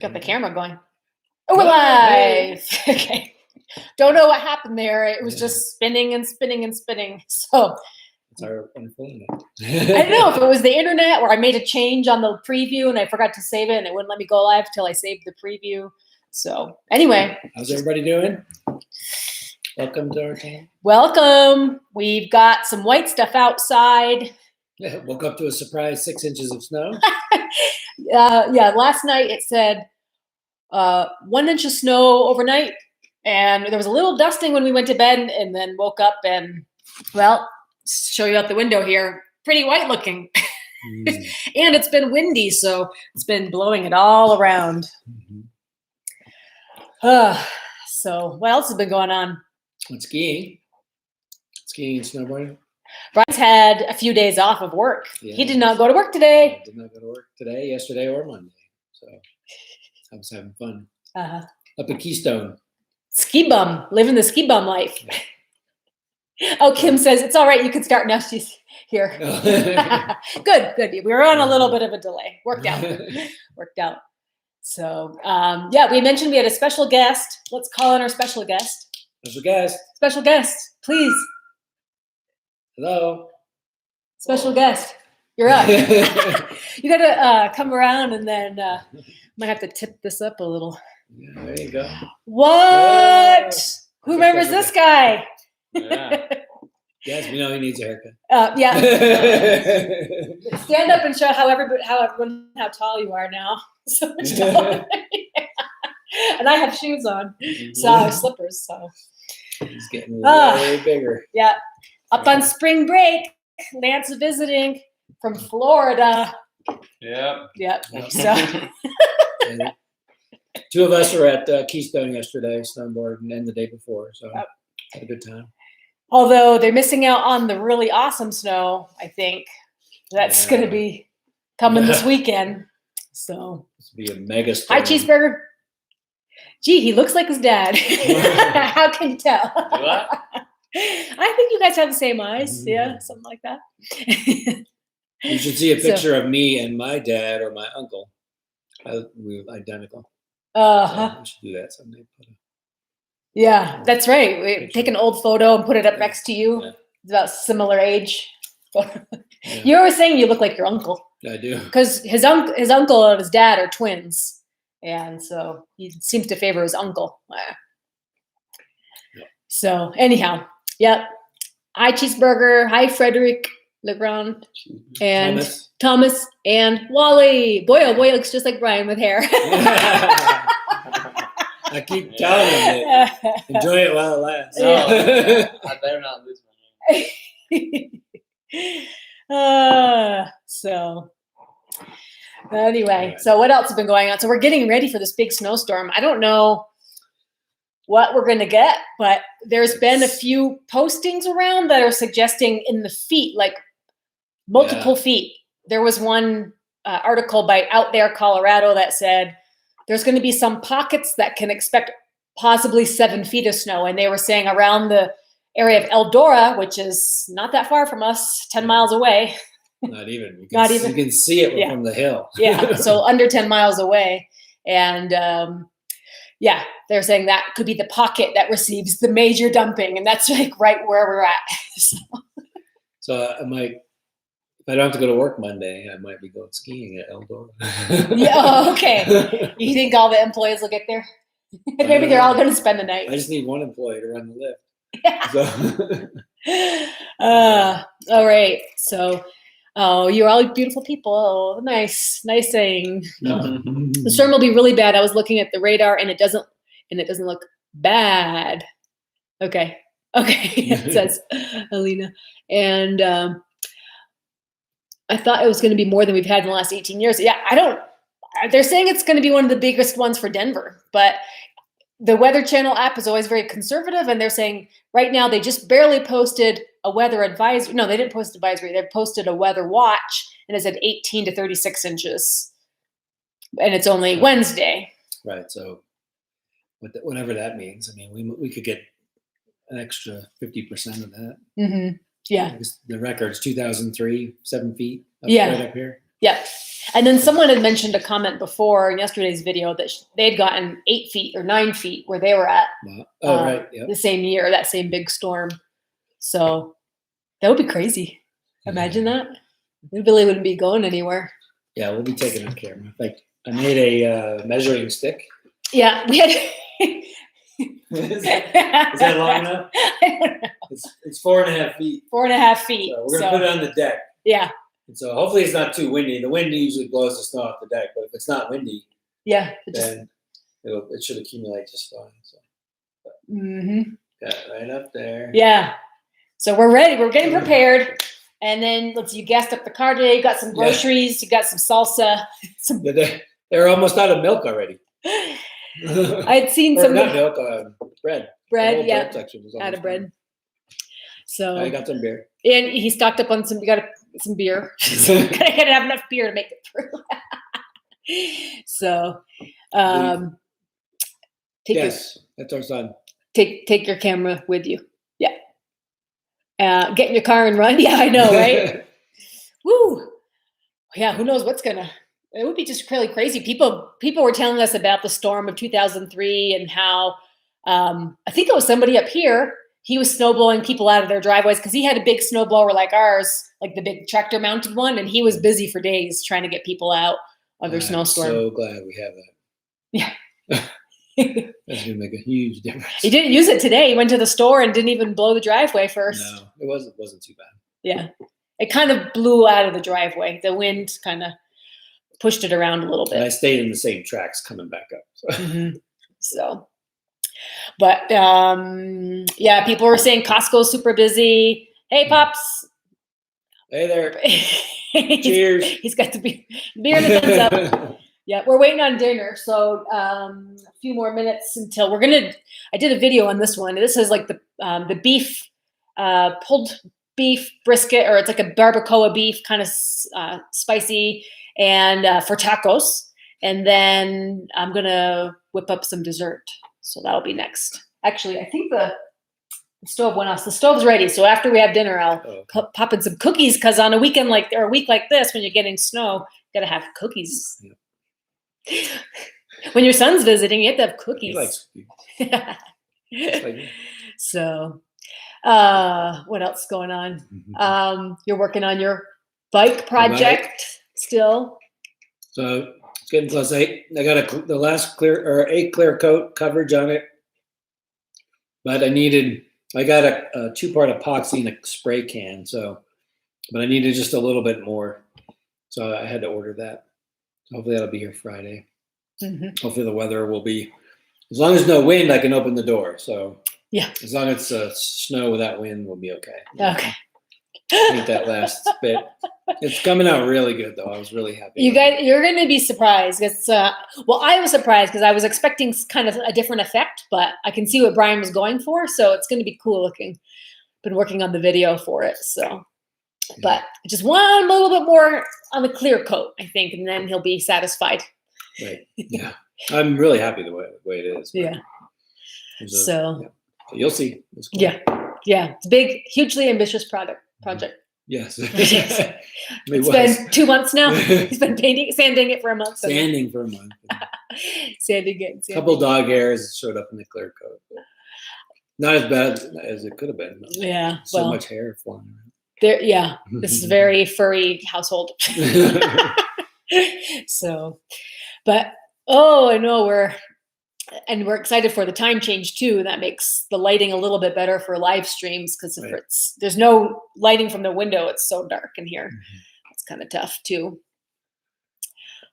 Got the camera going. Oh, we're live. Okay. Don't know what happened there. It was just spinning and spinning and spinning. So it's our phone. I don't know if it was the internet or I made a change on the preview and I forgot to save it and it wouldn't let me go live till I saved the preview. So anyway. How's everybody doing? Welcome to our channel. Welcome. We've got some white stuff outside. Yeah, woke up to a surprise 6 inches of snow. Yeah, last night it said 1 inch of snow overnight, and there was a little dusting when we went to bed, and then woke up and, well, show you out the window here, pretty white looking. And it's been windy, so it's been blowing it all around. So what else has been going on? Skiing and snowboarding. Bryan's had a few days off of work. Yeah. He did not go to work today. I did not go to work today, yesterday, or Monday. So I was having fun. Up at Keystone. Ski bum, living the ski bum life. Oh, Kim says, it's all right. You can start now. She's here. Good. We were on a little bit of a delay. Worked out. So, yeah, we mentioned we had a special guest. Let's call in our special guest. Special guest, please. Hello. Special guest. You're up. You got to come around and then might have to tip this up a little. Yeah, there you go. What? Who remembers this guy? Yeah. Yes, we know he needs a haircut. Yeah. Stand up and show how tall you are now. So much taller. And I have shoes on, so slippers. So he's getting way bigger. Yeah. Up on spring break, Lance is visiting from Florida. Yep. So. Two of us were at Keystone yesterday, snowboarding, and the day before, so had a good time. Although they're missing out on the really awesome snow, I think that's going to be coming this weekend. So this will be a mega storm. Hi, Cheeseburger. Gee, he looks like his dad. How can you tell? I think you guys have the same eyes. Yeah, something like that. You should see a picture of me and my dad or my uncle. We're identical. So we should do that someday. Yeah, that's right. We take an old photo and put it up next to you. Yeah. It's about similar age. You were saying you look like your uncle. I do. Because his uncle and his dad are twins. And so he seems to favor his uncle. So anyhow, yep. Hi, Cheeseburger. Hi, Frederick Legrand. And Thomas and Wally. Boy, oh boy, looks just like Bryan with hair. I keep telling him that. Enjoy it while it lasts. No, I better not lose my hair. So anyway, so what else has been going on? So we're getting ready for this big snowstorm. I don't know what we're going to get, but there's been a few postings around that are suggesting in the feet, like multiple feet. There was one article by Out There, Colorado that said there's going to be some pockets that can expect possibly 7 feet of snow. And they were saying around the area of Eldora, which is not that far from us, 10 miles away. Not even. You can see it from the hill. Yeah, so under 10 miles away. And they're saying that could be the pocket that receives the major dumping. And that's like right where we're at. So I might, if I don't have to go to work Monday, I might be going skiing at Eldora. Yeah, okay. You think all the employees will get there? Maybe they're all going to spend the night. I just need one employee to run the lift. Yeah. So. All right. So, you're all beautiful people. Oh, nice saying. The storm will be really bad. I was looking at the radar, and it doesn't look bad. Okay. It says Alina, and I thought it was going to be more than we've had in the last 18 years. Yeah, they're saying it's going to be one of the biggest ones for Denver, but the Weather Channel app is always very conservative, and they're saying right now they just barely posted a weather advisory. No, they didn't post advisory. They posted a weather watch, and it said 18 to 36 inches, and it's only Wednesday. Right. So whatever that means, I mean, we could get an extra 50% of that. Mm-hmm. Yeah. The record's 2003, 7 feet. Right up here. Yeah. And then someone had mentioned a comment before in yesterday's video that they had gotten 8 feet or 9 feet where they were at right. Yep. the same year, that same big storm. So that would be crazy. Imagine that. We really wouldn't be going anywhere. Yeah, we'll be taking a camera. Like I made a measuring stick. Yeah, we had. Is that long enough? I don't know. It's 4.5 feet. 4.5 feet. So we're gonna put it on the deck. Yeah. And so hopefully it's not too windy. The wind usually blows the snow off the deck, but if it's not windy, Yeah. then it should accumulate just fine. So got it right up there. Yeah. So we're ready. We're getting prepared. And then you gassed up the car today. You got some groceries. You got some salsa. They're almost out of milk already. I'd seen or some not milk, bread. bread. Yeah. Bread section was Out of bread. gone. So I got some beer. And he stocked up on some. You got some beer. So gotta have enough beer to make it through. So, that's our son. Take your camera with you. Yeah. Get in your car and run. Yeah, I know, right? Woo. Yeah. Who knows what's gonna? It would be just really crazy. People were telling us about the storm of 2003 and how I think it was somebody up here. He was snowblowing people out of their driveways because he had a big snowblower like ours, like the big tractor mounted one, and he was busy for days trying to get people out of their snowstorm. So glad we have that. Yeah. That's gonna make a huge difference. He didn't use it today. He went to the store and didn't even blow the driveway first. No, it wasn't too bad. Yeah. It kind of blew out of the driveway. The wind kind of pushed it around a little bit. And I stayed in the same tracks coming back up. So. So, but yeah, people were saying Costco's super busy. Hey, Pops. Hey there. Cheers. He's got the beer and the thumbs up. Yeah, we're waiting on dinner. So a few more minutes until I did a video on this one. This is like the beef, pulled beef brisket, or it's like a barbacoa beef, kind of spicy, and for tacos. And then I'm going to whip up some dessert. So that'll be next. Actually, I think the stove went off. The stove's ready. So after we have dinner, I'll pop in some cookies, because on a weekend or a week like this, when you're getting snow, you got to have cookies. Yeah. When your son's visiting, you have to have cookies. He likes cookies. So what else is going on? You're working on your bike project still. So it's getting close. I got the last clear coat coverage on it, but I got a 2-part epoxy in a spray can. But I needed just a little bit more, so I had to order that. So hopefully that'll be here Friday. Hopefully the weather will be, as long as no wind, I can open the door. So yeah, as long as it's snow without wind, we'll be okay. Okay. I think that last bit. It's coming out really good, though. I was really happy. You're going to be surprised. It's well, I was surprised because I was expecting kind of a different effect, but I can see what Bryan was going for, so it's going to be cool looking. Been working on the video for it, so. But just one little bit more on the clear coat, I think, and then he'll be satisfied. Right. Yeah, I'm really happy the way it is. Yeah. So you'll see. Cool. Yeah. It's a big, hugely ambitious project. Yes. It's been 2 months now. He's been sanding it for a month. Sanding for a month. Sanding it. A couple dog hairs showed up in the clear coat. Not as bad as it could have been. Yeah. So much hair flying around. This is a very furry household. So, but I know we're excited for the time change too. That makes the lighting a little bit better for live streams, because if there's no lighting from the window, it's so dark in here. It's kind of tough too.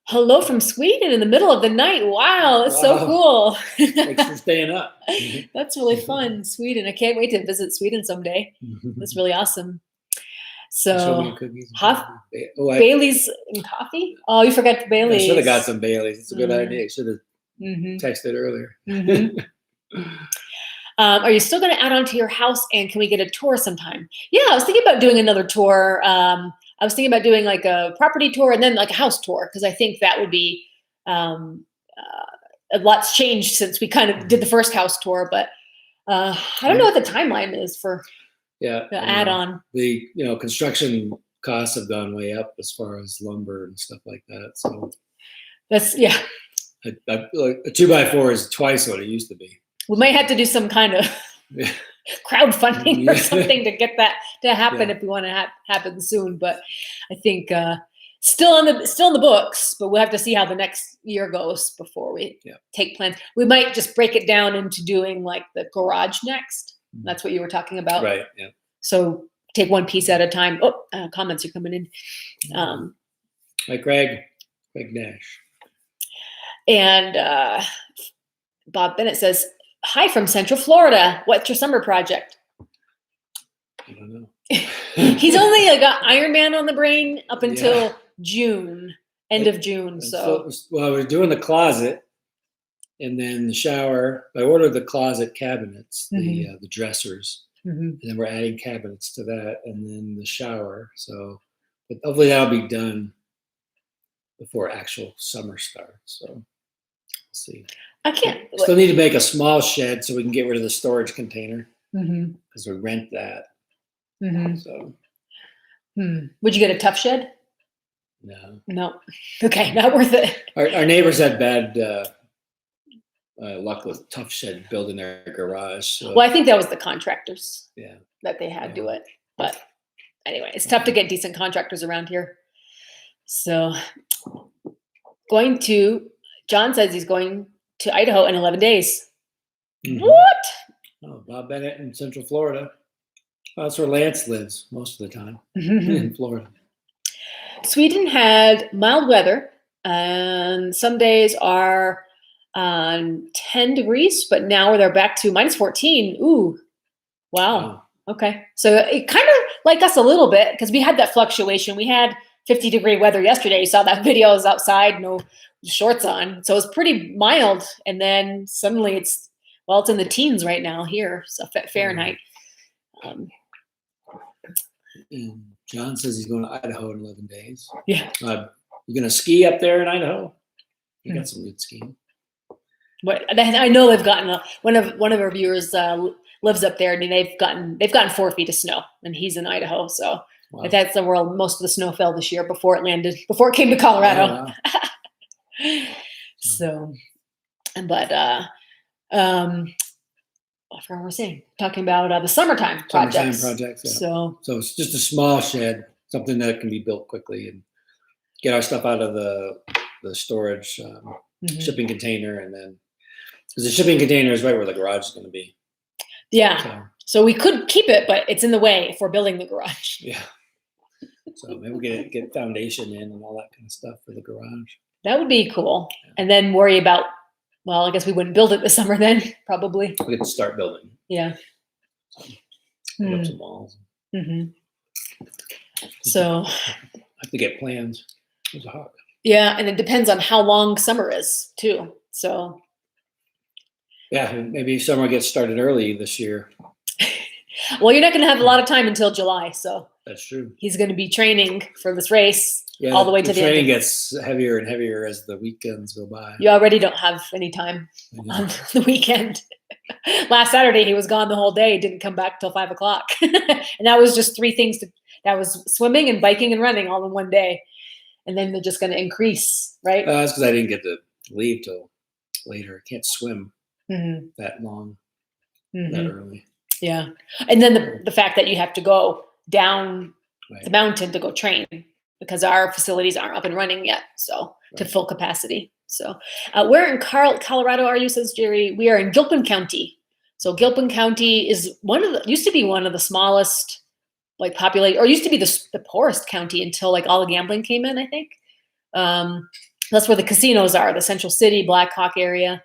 Hello from Sweden in the middle of the night. Wow, it's so cool. Thanks for staying up. That's really fun. Sweden. I can't wait to visit Sweden someday. That's really awesome. So, Bailey's and coffee? Oh, you forgot the Bailey's. I should have got some Bailey's. It's a good idea. I should have texted earlier. Are you still going to add on to your house, and can we get a tour sometime? Yeah, I was thinking about doing another tour. I was thinking about doing like a property tour and then like a house tour, because I think that would be a lot's changed since we kind of did the first house tour. But I don't know what the timeline is for the add-on. The construction costs have gone way up as far as lumber and stuff like that. So Like a 2x4 is twice what it used to be. we might have to do some kind of Yeah. crowdfunding or Yeah. something to get that to happen Yeah. if we want to happen soon. But I think still in the books, but we'll have to see how the next year goes before we take plans. We might just break it down into doing like the garage next. That's what you were talking about. Right. Yeah. So take one piece at a time. Oh, comments are coming in. Like Greg Nash. And Bob Bennett says, "Hi from Central Florida. What's your summer project?" I don't know. He's only got Iron Man on the brain up until June, end of June. So well, we're doing the closet, and then the shower. I ordered the closet cabinets, the dressers, and then we're adding cabinets to that, and then the shower. So, but hopefully that'll be done before actual summer starts. So, let's see. I can't. Still need to make a small shed so we can get rid of the storage container because we rent that. So, Would you get a tough shed? No. Okay, not worth it. Our neighbors had bad luck with tough shed building their garage. So. Well, I think that was the contractors. Yeah. That they had do it. But anyway, it's tough to get decent contractors around here. So John says he's going to Idaho in 11 days. What? Oh, Bob Bennett in Central Florida. Well, that's where Lance lives most of the time in Florida. Sweden had mild weather, and some days are 10 degrees, but now they're back to minus 14. Ooh, wow. Okay. So it kind of like us a little bit because we had that fluctuation. We had 50-degree weather yesterday. You saw that video. I was outside, no shorts on. So it was pretty mild. And then suddenly it's in the teens right now here. So Fahrenheit. And John says he's going to Idaho in 11 days. Yeah. You're going to ski up there in Idaho? You got some good skiing. But I know they've gotten one of our viewers lives up there, and they've gotten 4 feet of snow, and he's in Idaho. So that's the world. Most of the snow fell this year before it came to Colorado. Wow. So, but I forgot what we're saying. Talking about the summertime projects. Yeah. So it's just a small shed, something that can be built quickly and get our stuff out of the storage shipping container, and then because the shipping container is right where the garage is going to be. Yeah. So we could keep it, but it's in the way if we're building the garage. Yeah. So maybe we'll get foundation in and all that kind of stuff for the garage. That would be cool. Yeah. And then worry about. Well, I guess we wouldn't build it this summer then, probably. We could start building. Yeah. Put up some walls. So. I have to get plans. It's hot. Yeah, and it depends on how long summer is too. So. Yeah, maybe summer gets started early this year. Well, you're not going to have a lot of time until July, so. That's true. He's going to be training for this race all the way to the end. Training gets heavier and heavier as the weekends go by. You already don't have any time on the weekend. Last Saturday, he was gone the whole day. Didn't come back till 5 o'clock. And that was just 3 things. That was swimming and biking and running all in one day. And then they're just going to increase, right? That's because I didn't get to leave till later. I can't swim that long, that early. Yeah. And then the fact that you have to go down the mountain to go train because our facilities aren't up and running yet. So to full capacity. So where in Colorado are you, says Jerry? We are in Gilpin County. So Gilpin County is used to be one of the smallest, like populated, or used to be the poorest county until like all the gambling came in, I think. That's where the casinos are, the Central City, Black Hawk area.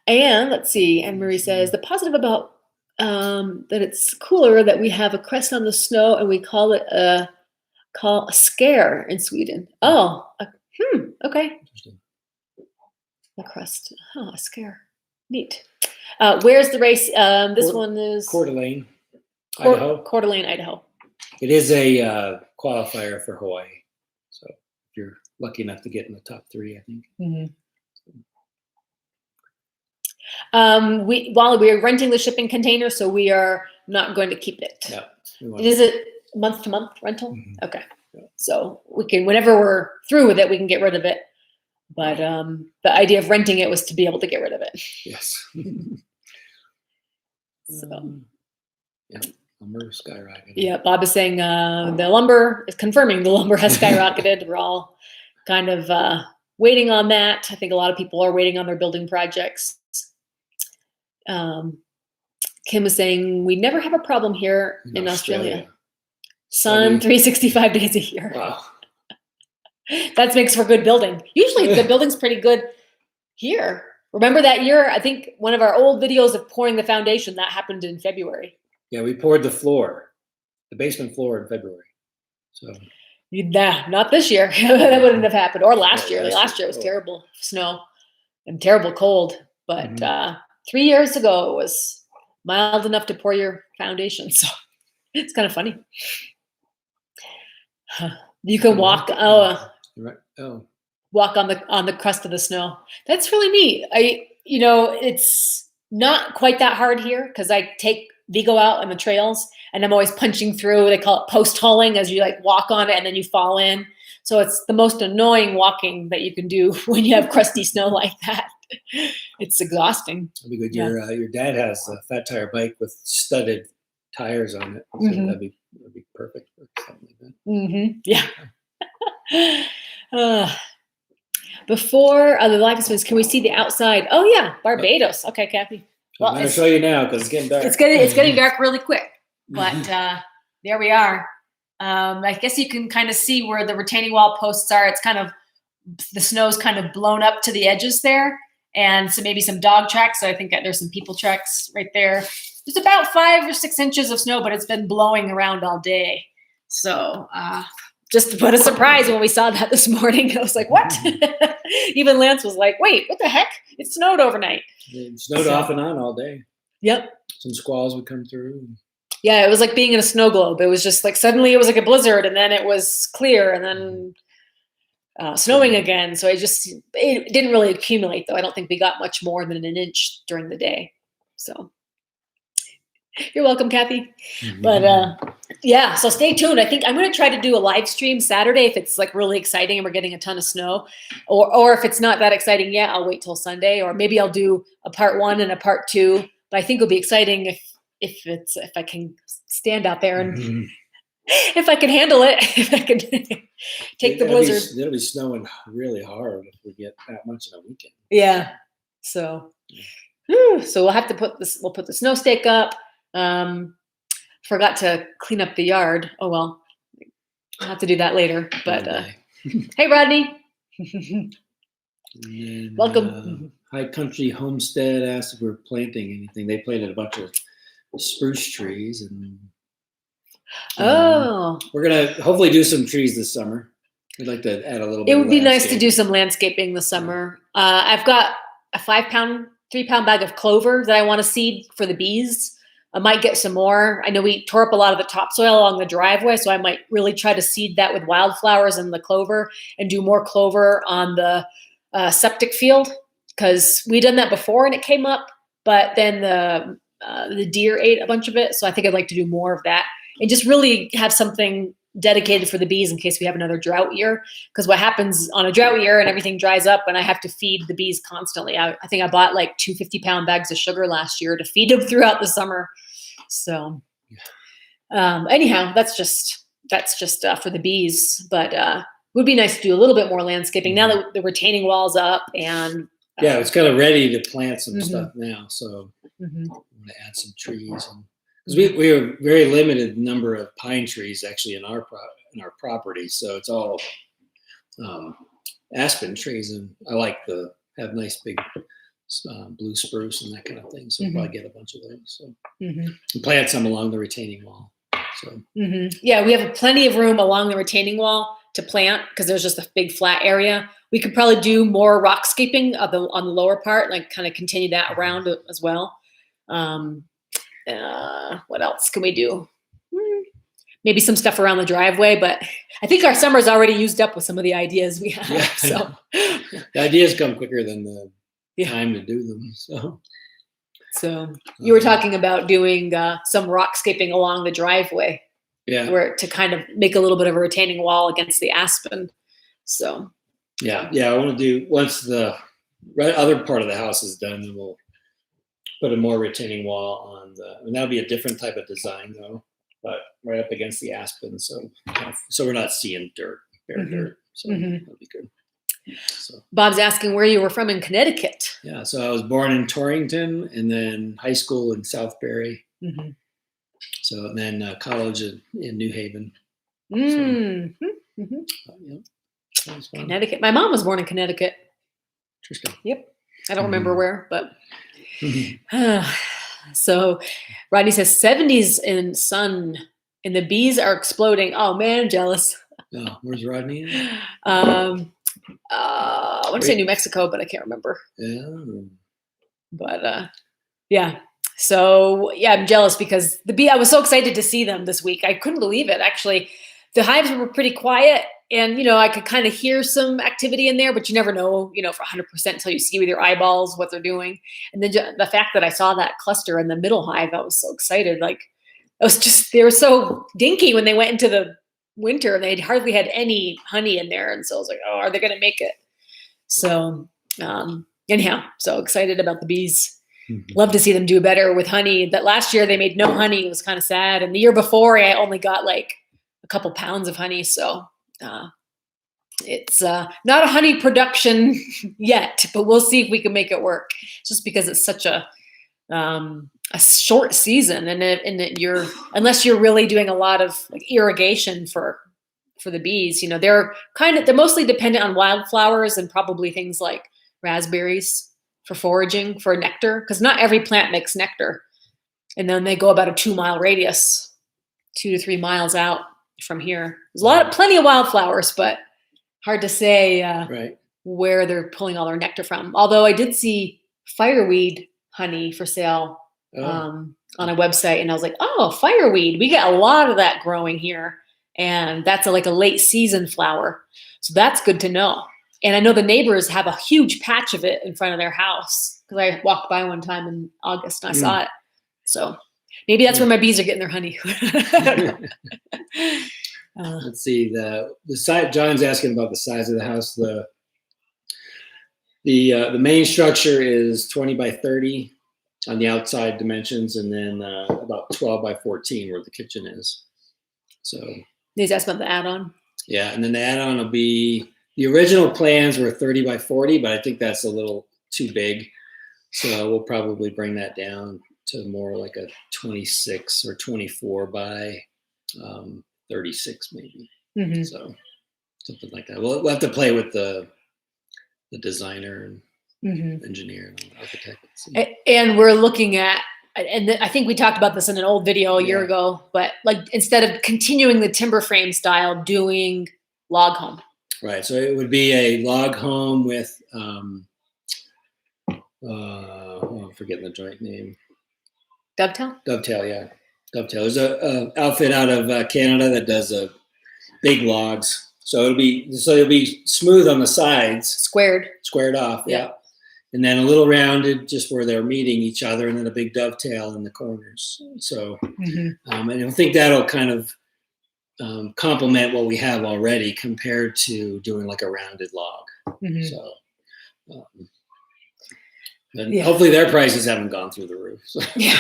And let's see, Anne Marie says, the positive about that it's cooler that we have a crest on the snow and we call it a scare in Sweden. Oh, okay. The crest, a scare. Neat. Where's the race? This one is Coeur d'Alene, Idaho. Coeur d'Alene, Idaho. It is a qualifier for Hawaii. So if you're lucky enough to get in the top 3, I think. While we are renting the shipping container, so we are not going to keep it. Yeah. we want- Is it month to month rental? Mhm. Okay. Yeah. So we can, whenever we're through with it, we can get rid of it. But the idea of renting it was to be able to get rid of it. Yes. So Yeah, lumber skyrocketed. yeah, Bob is saying the lumber is confirming the lumber has skyrocketed. We're all kind of waiting on that. I think a lot of people are waiting on their building projects. Kim was saying we never have a problem here in Australia. Sun 365 days a year. Wow. That makes for good building. Usually the building's pretty good here. Remember that year? I think one of our old videos of pouring the foundation, that happened in February. Yeah, we poured the floor, the basement floor in February. So Nah, not this year. That wouldn't have happened. Or last year. Last year was Oh. terrible snow and terrible cold. But 3 years ago it was mild enough to pour your foundation. So it's kind of funny. You can walk. right. Oh, Walk on the crust of the snow. That's really neat. It's not quite that hard here because I take Vigo out on the trails and I'm always punching through. They call it post holing, as you like walk on it and then you fall in. So it's the most annoying walking that you can do when you have crusty snow like that. It's exhausting. that'd be good. Yeah. Your dad has a fat tire bike with studded tires on it. So that'd be perfect for something like that. Yeah. Before the live streams, can we see the outside? Oh yeah, Barbados. Okay, Kathy. Well, I'm gonna show you now because it's getting dark. It's getting dark really quick, but there we are. I guess you can kind of see where the retaining wall posts are. It's kind of, the snow's kind of blown up to the edges there, and so maybe some dog tracks. So I think that there's some people tracks right there. There's about 5 or 6 inches of snow, but it's been blowing around all day. So just what a surprise when we saw that this morning. I was like, what? Even Lance was like, wait, what the heck? It snowed overnight. It snowed off and on all day. Yep. Some squalls would come through. Yeah, it was like being in a snow globe. It was just like suddenly it was like a blizzard, and then it was clear, and then snowing again. So it didn't really accumulate, though. I don't think we got much more than an inch during the day. So you're welcome, Kathy. But yeah, so stay tuned. I think I'm going to try to do a live stream Saturday if it's like really exciting and we're getting a ton of snow, or if it's not that exciting yet, I'll wait till Sunday, or maybe I'll do a part 1 and a part 2. But I think it'll be exciting if I can stand out there and if I can handle it, if I can take the blizzard. It'll be snowing really hard if we get that much in a weekend. Yeah. So we'll have to put the snow stake up. Forgot to clean up the yard. Oh well, I'll have to do that later. But hey, Rodney. Then, Welcome. High Country Homestead asked if we're planting anything. They planted a bunch of spruce trees, and we're gonna hopefully do some trees this summer. We'd like to add a little bit. It would be nice to landscape. do some landscaping this summer. I've got a 3-pound bag of clover that I want to seed for the bees. I might get some more. I know we tore up a lot of the topsoil along the driveway, so I might really try to seed that with wildflowers and the clover and do more clover on the septic field, because we done that before and it came up, but then the deer ate a bunch of it. So I think I'd like to do more of that and just really have something dedicated for the bees in case we have another drought year. Because what happens on a drought year and everything dries up and I have to feed the bees constantly. I think I bought like 2 50-pound bags of sugar last year to feed them throughout the summer. So anyhow, that's just for the bees, but it would be nice to do a little bit more landscaping now that the retaining wall's up, and yeah, it's kind of ready to plant some stuff now. So mm-hmm. I want to add some trees, because we have a very limited number of pine trees actually in our property, so it's all aspen trees, and I like to have nice big blue spruce and that kind of thing. So we'll probably get a bunch of those. So and plant some along the retaining wall. So yeah, we have plenty of room along the retaining wall to plant because there's just a big flat area. We could probably do more rockscaping on the lower part, like kind of continue that around as well. What else can we do? Maybe some stuff around the driveway, but I think our summer's already used up with some of the ideas we have. Yeah, so the ideas come quicker than the time to do them. So So you were talking about doing some rock scaping along the driveway, Yeah. where to kind of make a little bit of a retaining wall against the aspen. So Yeah. I want to do once the other part of the house is done, then we'll put a more retaining wall on and that'll be a different type of design though, but right up against the aspen, so we're not seeing bare dirt. So that'll be good. So Bob's asking where you were from in Connecticut. yeah, so I was born in Torrington and then high school in Southbury. So and then college in New Haven. Yeah, that was fun. Connecticut. My mom was born in Connecticut. Interesting. Yep. I don't remember where, but so Rodney says 70s in sun and the bees are exploding. Oh man, jealous. Oh, where's Rodney? I want to say New Mexico, but I can't remember. Yeah. But yeah. So yeah, I'm jealous because I was so excited to see them this week. I couldn't believe it. Actually, the hives were pretty quiet and, I could kind of hear some activity in there, but you never know, for 100% until you see with your eyeballs what they're doing. And then the fact that I saw that cluster in the middle hive, I was so excited. Like they were so dinky when they went into the winter and they hardly had any honey in there. And so I was like, oh, are they going to make it? So anyhow, so excited about the bees. Love to see them do better with honey. That last year they made no honey. It was kind of sad. And the year before I only got like a couple pounds of honey. So it's not a honey production yet, but we'll see if we can make it work just because it's such a short season. And unless you're really doing a lot of like irrigation for the bees, they're mostly dependent on wildflowers and probably things like raspberries for foraging for nectar, because not every plant makes nectar. And then they go about a 2-mile radius, 2 to 3 miles out from here. There's plenty of wildflowers, but hard to say where they're pulling all their nectar from. Although I did see fireweed honey for sale on a website, and I was like, oh, fireweed. We get a lot of that growing here, and that's like a late season flower. So that's good to know. And I know the neighbors have a huge patch of it in front of their house because I walked by one time in August and I saw it. So maybe that's where my bees are getting their honey. Let's see the size. John's asking about the size of the house. The main structure is 20 by 30 on the outside dimensions, and then about 12 by 14 where the kitchen is. So he's asking about the add-on. Yeah, and then the add-on will be. The original plans were 30 by 40, but I think that's a little too big. So we'll probably bring that down to more like a 26 or 24 by 36 maybe. So something like that. We'll have to play with the designer and engineer and architect. And we're looking at, and I think we talked about this in an old video a year ago, but like instead of continuing the timber frame style, doing log home. Right, so it would be a log home with, I'm forgetting the joint name. Dovetail? Dovetail, yeah. Dovetail. There's a outfit out of Canada that does big logs. So it'll be smooth on the sides. Squared off, yeah. And then a little rounded just where they're meeting each other, and then a big dovetail in the corners. So, and I think that'll kind of complement what we have already compared to doing like a rounded log. So, hopefully their prices haven't gone through the roof. So. Yeah,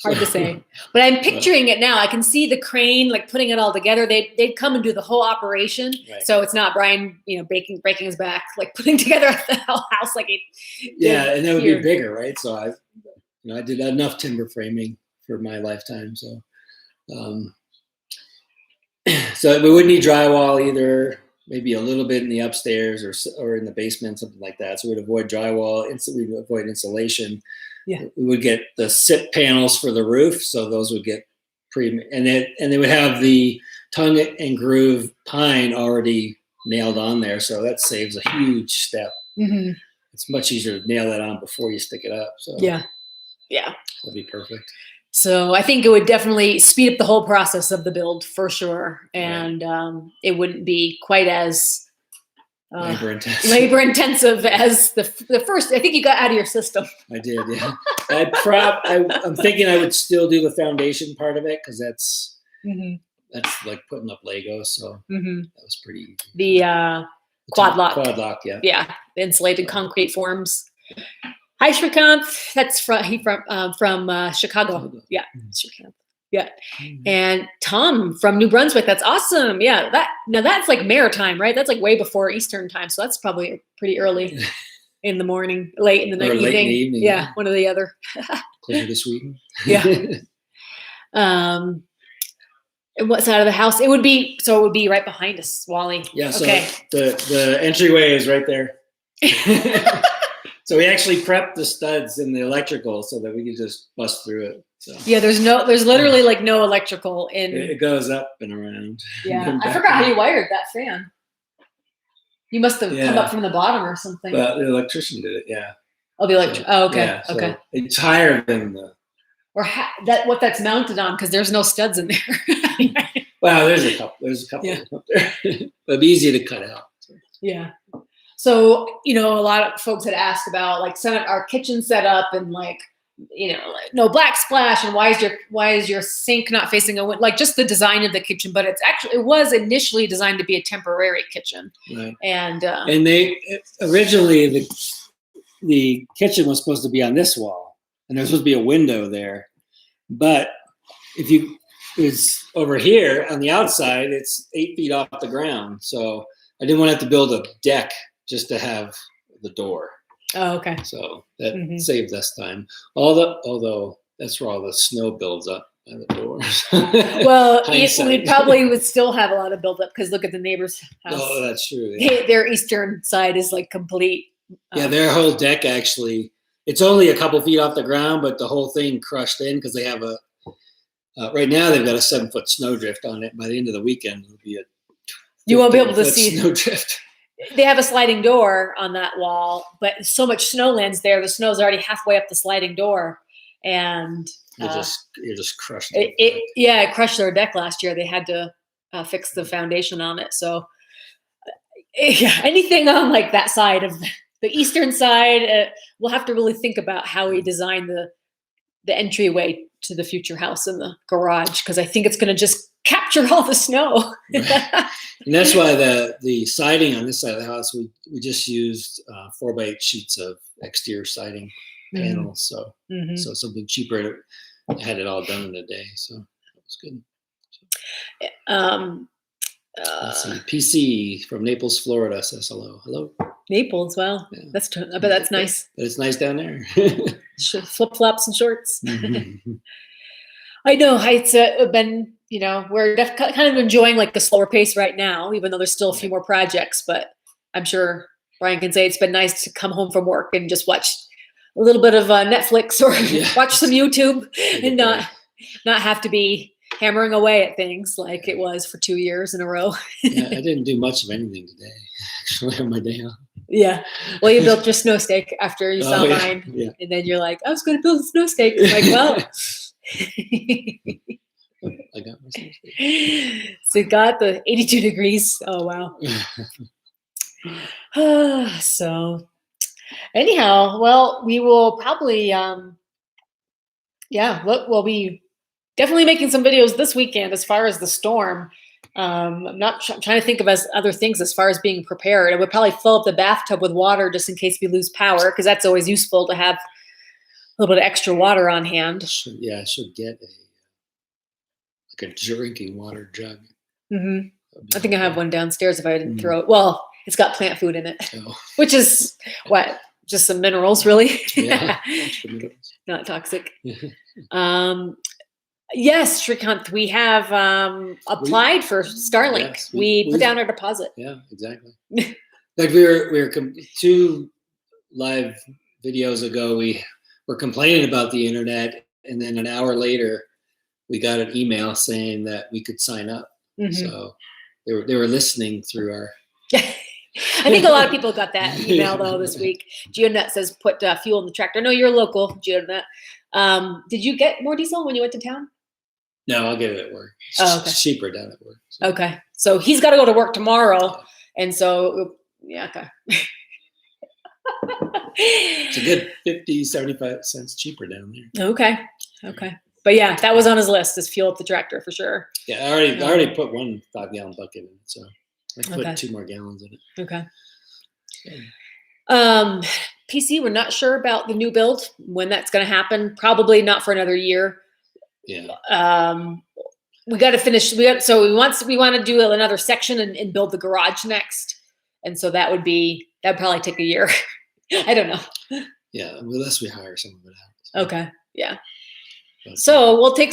hard to say. But I'm picturing it now. I can see the crane like putting it all together. They'd come and do the whole operation. Right. So it's not Bryan, breaking his back, like putting together the whole house like it. Yeah, and that would be bigger, right? So I did enough timber framing for my lifetime. So. So we would need drywall either, maybe a little bit in the upstairs or in the basement, something like that. So we'd avoid drywall. We'd avoid insulation. Yeah, we would get the SIP panels for the roof, so those would get and they would have the tongue and groove pine already nailed on there. So that saves a huge step. It's much easier to nail that on before you stick it up. So yeah, that'd be perfect. So I think it would definitely speed up the whole process of the build for sure. And it wouldn't be quite as labor intensive as the first. I think you got out of your system. I did, yeah. I'm thinking I would still do the foundation part of it because that's Mhm. like putting up Legos. So Mhm. that was pretty easy. The quad lock. Quad lock, yeah. Yeah, the insulated concrete forms. Hi, Shrikant. That's from Chicago. Yeah, Shrikant. Yeah, and Tom from New Brunswick. That's awesome. Yeah, that's like maritime, right? That's like way before Eastern time, so that's probably pretty early in the morning, late in the night, Or late in the evening, Yeah, yeah. one or the other. Closer to Sweden. Yeah. And what side of the house? It would be right behind us, Wally. Yeah. So Okay. the entryway is right there. So we actually prepped the studs and the electrical so that we could just bust through it. So Yeah, there's literally like no electrical in. it goes up and around. Yeah, I forgot how you wired that fan. You must have come up from the bottom or something. But the electrician did it. Yeah. Oh, the electric. Oh, okay. Yeah, so okay. it's higher than the. Or what that's mounted on because there's no studs in there. Wow, there's a couple. Yeah. Up there. It'd be easy to cut out. So. Yeah. So, a lot of folks had asked about like our kitchen setup and like, like no black splash and why is your sink not facing a window? Like just the design of the kitchen, but it was initially designed to be a temporary kitchen. Right. And they originally the kitchen was supposed to be on this wall and there was supposed to be a window there. But it's over here on the outside, it's 8 feet off the ground. So I didn't want to have to build a deck just to have the door. Oh, okay. So that saved us time. Although that's where all the snow builds up by the doors. Well, we probably would still have a lot of buildup because look at the neighbor's house. Oh, that's true. Yeah. Their eastern side is like complete. Yeah, their whole deck actually, it's only a couple feet off the ground, but the whole thing crushed in because they have right now they've got a 7-foot snowdrift on it. By the end of the weekend, it'll be you won't be able to see snowdrift. They have a sliding door on that wall, but so much snow lands there. The snow's already halfway up the sliding door, and you're just crushed. It crushed their deck last year. They had to fix the foundation on it. So anything on like that side of the eastern side, we'll have to really think about how we design the entryway to the future house and the garage because I think it's going to just capture all the snow. And that's why the siding on this side of the house, we just used 4x8 sheets of exterior siding panels. So so something cheaper. I had it all done in a day, so that was good. Let's see. PC from Naples, Florida says hello. Hello. Naples, well, yeah. I bet that's nice. But it's nice down there. Flip flops and shorts. I know it's been, we're kind of enjoying like the slower pace right now, even though there's still a few more projects. But I'm sure Bryan can say it's been nice to come home from work and just watch a little bit of Netflix or watch some YouTube and not have to be hammering away at things like it was for 2 years in a row. Yeah, I didn't do much of anything today, actually, on my day off. Yeah. Well, you built your snow stake after you saw mine. Yeah. And then you're like, I was going to build a snow stake. I'm like, well. I got my snow stake. So it got the 82 degrees. Oh, wow. So anyhow, well, we will probably, we'll be definitely making some videos this weekend as far as the storm. I'm trying to think of other things as far as being prepared. I would probably fill up the bathtub with water just in case we lose power, because that's always useful to have a little bit of extra water on hand. I should get a drinking water jug. I think I have one downstairs if I didn't throw it. Well, it's got plant food in it, which is just some minerals, really. Yeah, not toxic. Yes, Shrikant, we have applied for Starlink. Yes, we put down our deposit. Yeah, exactly. Like we were 2 live videos ago, we were complaining about the internet, and then an hour later, we got an email saying that we could sign up. So they were listening through our. I think a lot of people got that email though this week. Geonet says put fuel in the tractor. No, you're local, Geonet. Did you get more diesel when you went to town? No, I'll get it at work. It's cheaper down at work. So. Okay. So he's got to go to work tomorrow. And so, yeah, okay. It's a good 50, 75 cents cheaper down there. Okay. But yeah, that was on his list, is fuel up the tractor for sure. Yeah, I already put one 5-gallon bucket in it, so I can Okay. put 2 more gallons in it. Okay. Yeah. PC, we're not sure about the new build, when that's going to happen. Probably not for another year. Yeah. We got to finish. We want to do another section and build the garage next. And so that'd probably take a year. I don't know. Yeah, unless we hire someone for that. So. Okay. Yeah. But, So we'll take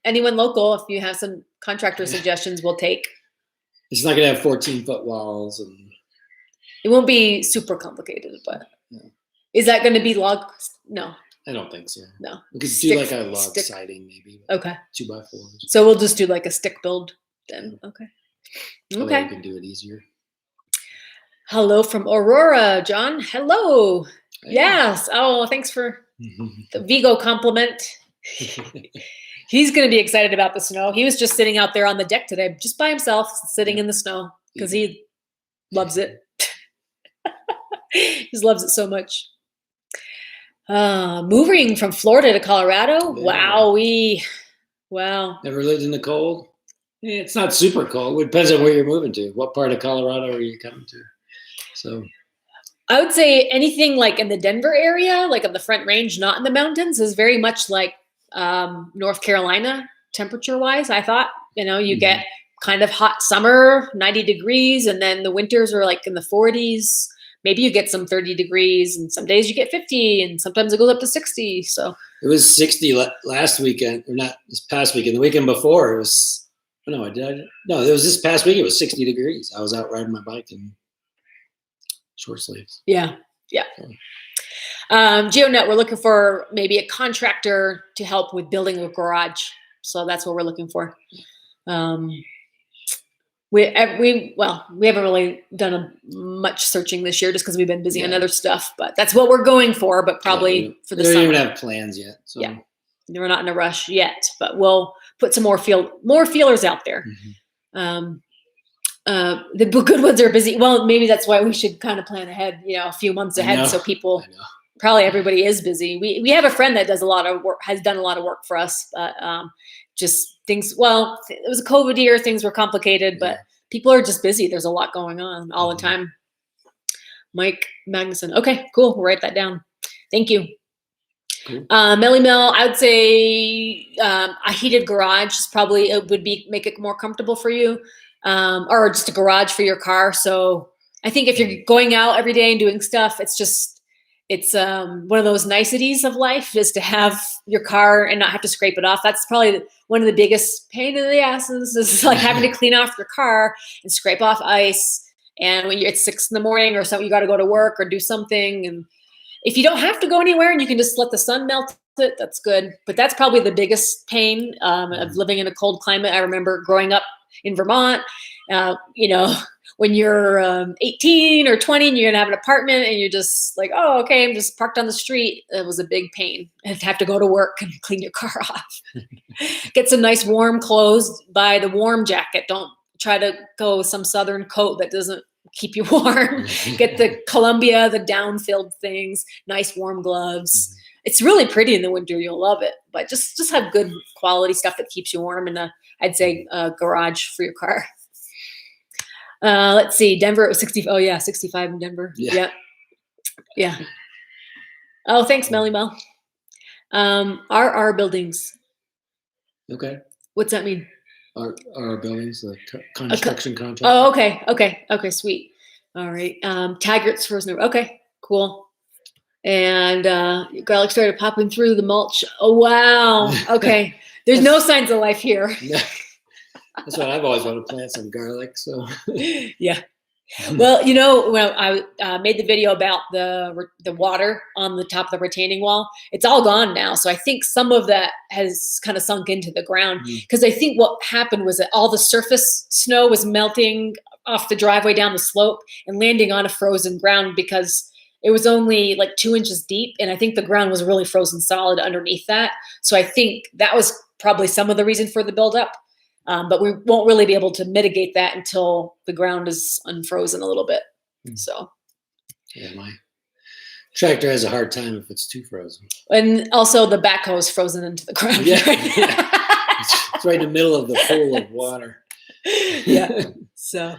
anyone local. If you have some contractor suggestions, we'll take. it's not gonna have 14-foot walls, and It won't be super complicated, but yeah. Is that going to be log? No. I don't think so. No. We could do like a log siding, maybe. Okay. 2x4s. So we'll just do like a stick build then. Okay. Okay. We can do it easier. Hello from Aurora, John. Hello. Hey. Yes. Oh, thanks for the Vigo compliment. He's going to be excited about the snow. He was just sitting out there on the deck today, just by himself, sitting in the snow because he loves it. He just loves it so much. Moving from Florida to Colorado. Yeah. Wow. Never lived in the cold? Yeah, it's not super cold. It depends on where you're moving to. What part of Colorado are you coming to? So I would say anything like in the Denver area, like of the Front Range, not in the mountains, is very much like North Carolina temperature wise. I thought, you get kind of hot summer, 90 degrees, and then the winters are like in the 40s. Maybe you get some 30 degrees, and some days you get 50, and sometimes it goes up to 60. So it was 60 last weekend, or not this past weekend. The weekend before it was. No, it was this past week. It was 60 degrees. I was out riding my bike in short sleeves. Yeah. GeoNet, we're looking for maybe a contractor to help with building a garage. So that's what we're looking for. We haven't really done much searching this year just because we've been busy on other stuff. But that's what we're going for. But probably for the summer. We don't even have plans yet. So. Yeah, we're not in a rush yet. But we'll put some more feelers out there. The good ones are busy. Well, maybe that's why we should kind of plan ahead, a few months ahead, so people. Probably everybody is busy. We have a friend that does a lot of work, has done a lot of work for us, but just things. Well, it was a COVID year; things were complicated, but people are just busy. There's a lot going on all the time. Mike Magnuson. Okay, cool. We'll write that down. Thank you. Cool. Melly Mel, I would say a heated garage probably make it more comfortable for you, or just a garage for your car. So I think if you're going out every day and doing stuff, it's one of those niceties of life is to have your car and not have to scrape it off. That's probably one of the biggest pain in the asses is like having to clean off your car and scrape off ice. And when it's 6 a.m. or something, you got to go to work or do something. And if you don't have to go anywhere and you can just let the sun melt it, that's good. But that's probably the biggest pain of living in a cold climate. I remember growing up in Vermont, when you're 18 or 20 and you're gonna have an apartment and you're just like, oh, okay, I'm just parked on the street. It was a big pain. And to have to go to work and clean your car off. Get some nice warm clothes, buy the warm jacket. Don't try to go with some southern coat that doesn't keep you warm. Get the Columbia, the down-filled things, nice warm gloves. It's really pretty in the winter. You'll love it. But just have good quality stuff that keeps you warm in I'd say a garage for your car. Let's see, Denver, it was 60. Oh yeah, 65 in Denver. Yeah. Oh, thanks, Melly Mel. RR buildings. Okay. What's that mean? RR buildings, the construction contract. Oh, okay, sweet. All right. Taggart's first number. Okay, cool. And garlic started popping through the mulch. Oh wow. Okay. There's no signs of life here. That's what I've always wanted to plant, some garlic. So yeah. Well, when I made the video about the water on the top of the retaining wall, it's all gone now. So I think some of that has kind of sunk into the ground because I think what happened was that all the surface snow was melting off the driveway down the slope and landing on a frozen ground because it was only like 2 inches deep. And I think the ground was really frozen solid underneath that. So I think that was probably some of the reason for the buildup. But we won't really be able to mitigate that until the ground is unfrozen a little bit. So, yeah, Tractor has a hard time if it's too frozen. And also the backhoe is frozen into the ground. Yeah. It's right in the middle of the pool of water. Yeah. So,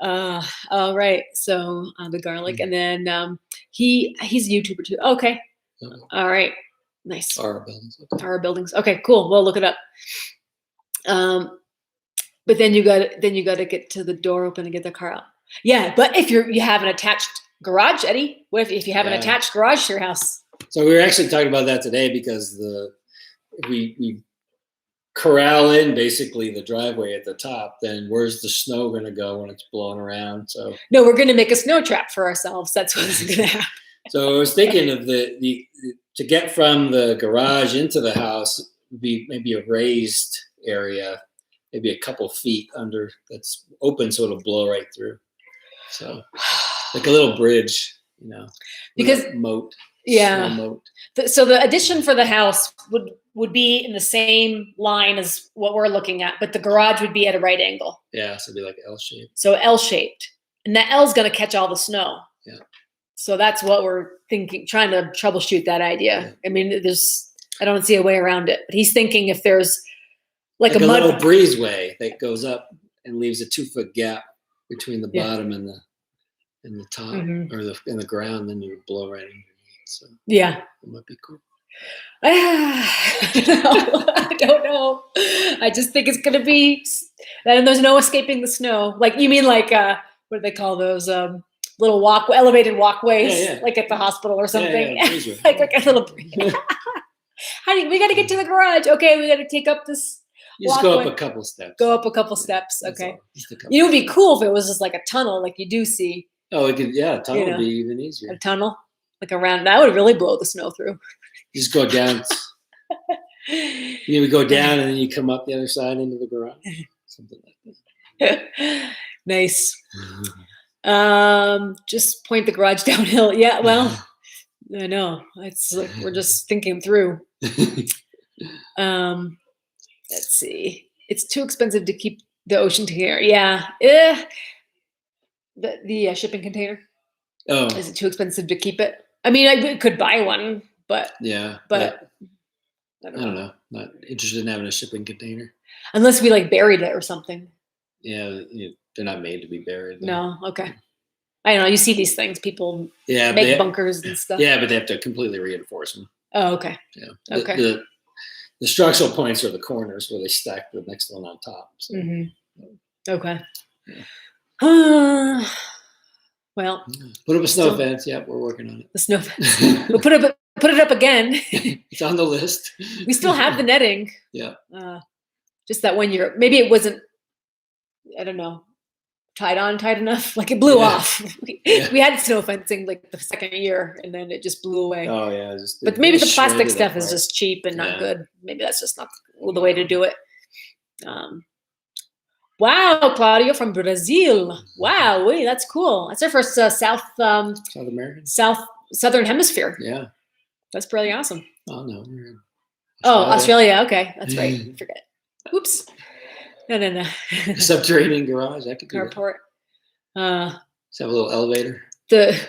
all right. So the garlic, and then he's a YouTuber too. Okay. All right. Nice. Our buildings. Our buildings. Okay, cool. We'll look it up. But then you got to get to the door open and get the car out. Yeah, but if you have an attached garage, Eddie, what if you have an attached garage to your house? So we were actually talking about that today because we corral in basically the driveway at the top. Then where's the snow going to go when it's blowing around? So no, we're going to make a snow trap for ourselves. That's what's going to happen. So I was thinking of the to get from the garage into the house would be maybe a raised area, maybe a couple feet under that's open so it'll blow right through. So like a little bridge, because moat. Yeah. Moat. So the addition for the house would be in the same line as what we're looking at, but the garage would be at a right angle. Yeah, so it'd be like L-shaped. So L-shaped. And that L's going to catch all the snow. Yeah. So that's what we're thinking, trying to troubleshoot that idea. Yeah. I mean, I don't see a way around it, but he's thinking if there's like a little breezeway that goes up and leaves a 2-foot gap between the bottom and the top or in the ground, then you would blow right in. So yeah, it might be cool. I don't know. I just think it's gonna be, and there's no escaping the snow. Like you mean like what do they call those little elevated walkways, like at the hospital or something? like a little. We got to get to the garage. Okay, we got to take up this. You just go up a couple steps. Go up a couple steps. Okay. It would be cool if it was just like a tunnel, like you do see. Oh, it could. Yeah, a tunnel would be even easier. A tunnel. Like around, that would really blow the snow through. You just go down. You would go down and then you come up the other side into the garage. Something like that. Nice. Just point the garage downhill. Yeah, well, I know. It's like we're just thinking through. Let's see. It's too expensive to keep the ocean here. Yeah. The shipping container. Oh. Is it too expensive to keep it? I mean, I could buy one, but yeah, but I don't know. Not interested in having a shipping container unless we like buried it or something. Yeah, they're not made to be buried. Though. No, okay. I don't know. You see these things, people make bunkers and stuff. Yeah, but they have to completely reinforce them. Oh, okay. Yeah. Okay. The structural points are the corners where they stack the next one on top. So. Okay. Yeah. Well, put up a snow fence. Yeah, we're working on it. The snow fence. We'll put it up again. It's on the list. We still have the netting. Yeah. Just that 1 year. Maybe it wasn't. I don't know. Tied enough. Like it blew off. We had snow fencing like the second year, and then it just blew away. Oh yeah. But maybe the plastic stuff is just cheap and not good. Maybe that's just not the way to do it. Wow, Claudio from Brazil. Wow, wait, that's cool. That's our first South American, Southern Hemisphere. Yeah, that's pretty awesome. Oh no, Australia. Australia. Okay, that's right. Forget. Oops. No. Subterranean garage. That could be carport. Let's have a little elevator. The